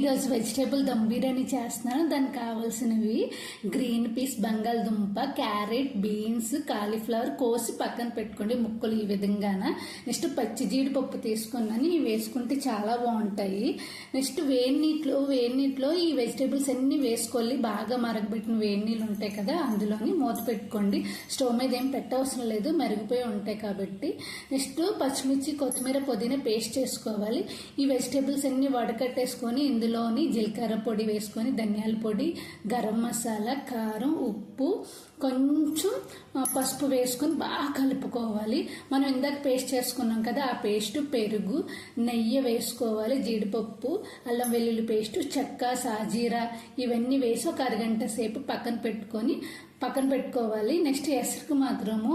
ఈరోజు వెజిటేబుల్ దమ్ బిర్యానీ చేస్తున్నాను. దానికి కావాల్సినవి గ్రీన్ పీస్, బంగాళదుంప, క్యారెట్, బీన్స్, కాలీఫ్లవర్ కోసి పక్కన పెట్టుకోండి ముక్కలు ఈ విధంగాన. నెక్స్ట్ పచ్చి జీడిపప్పు తీసుకున్నాను, ఇవి వేసుకుంటే చాలా బాగుంటాయి. నెక్స్ట్ వేడి నీటిలో ఈ వెజిటేబుల్స్ అన్ని వేసుకోవాలి. బాగా మరగబెట్టిన వేడి నీళ్ళు ఉంటాయి కదా, అందులోని మూత పెట్టుకోండి. స్టవ్ మీద ఏం పెట్టవసరం లేదు, మరిగిపోయి ఉంటాయి కాబట్టి. నెక్స్ట్ పచ్చిమిర్చి, కొత్తిమీర, పుదీనా పేస్ట్ చేసుకోవాలి. ఈ వెజిటేబుల్స్ అన్ని వడకట్టేసుకొని ఇందులోని జీలకర్ర పొడి వేసుకొని, ధనియాల పొడి, గరం మసాలా, కారం, ఉప్పు, కొంచెం పసుపు వేసుకొని బాగా కలుపుకోవాలి. మనం ఇందాక పేస్ట్ చేసుకున్నాం కదా, ఆ పేస్ట్, పెరుగు, నెయ్యి వేసుకోవాలి, జీడిపప్పు, అల్లం వెల్లుల్లి పేస్ట్, చెక్క, సాజీరా ఇవన్నీ వేసి ఒక అరగంట సేపు పక్కన పెట్టుకోవాలి. నెక్స్ట్ ఎసరుకు మాత్రము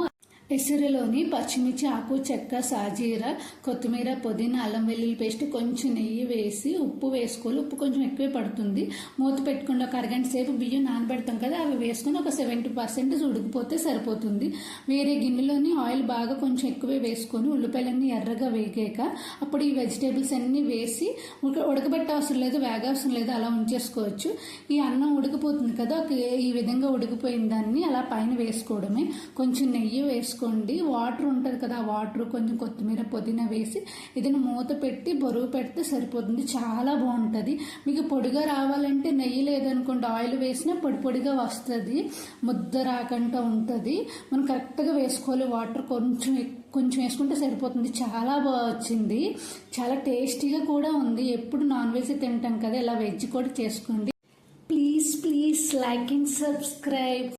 ఎసరులోని పచ్చిమిర్చి, ఆకు, చెక్క, సాజీర, కొత్తిమీర, పుదీనా, అల్లం వెల్లుల్లి పేస్ట్, కొంచెం నెయ్యి వేసి ఉప్పు వేసుకోవాలి. ఉప్పు కొంచెం ఎక్కువే పడుతుంది. మూత పెట్టుకుని ఒక అరగంట సేపు బియ్యం నానబెడతాం కదా, అవి వేసుకొని ఒక 70% ఉడికిపోతే సరిపోతుంది. వేరే గిన్నెలోని ఆయిల్ బాగా కొంచెం ఎక్కువే వేసుకొని ఉల్లిపాయలన్నీ ఎర్రగా వేగాక అప్పుడు ఈ వెజిటేబుల్స్ అన్నీ వేసి ఉడకబెట్ట అవసరం లేదు, వేగవసరం లేదు, అలా ఉంచేసుకోవచ్చు. ఈ అన్నం ఉడికిపోతుంది కదా, ఈ విధంగా ఉడికిపోయిన దాన్ని అలా పైన వేసుకోవడమే. కొంచెం నెయ్యి వేసుకోండి. వాటర్ ఉంటుంది కదా, ఆ వాటర్ కొంచెం కొత్తిమీర, పుదీనా వేసి ఇది మూత పెట్టి బరువు పెడితే సరిపోతుంది. చాలా బాగుంటుంది. మీకు పొడిగా రావాలంటే నెయ్యి లేదనుకోండి, ఆయిల్ వేసినా పొడిగా వస్తుంది, ముద్ద రాకుండా ఉంటుంది. మనం కరెక్ట్గా వేసుకోవాలి. వాటర్ కొంచెం వేసుకుంటే సరిపోతుంది. చాలా బాగా వచ్చింది, చాలా టేస్టీగా కూడా ఉంది. ఎప్పుడు నాన్ వెజ్ తింటాం కదా, ఇలా వెజ్ కూడా చేసుకోండి. Please like and subscribe.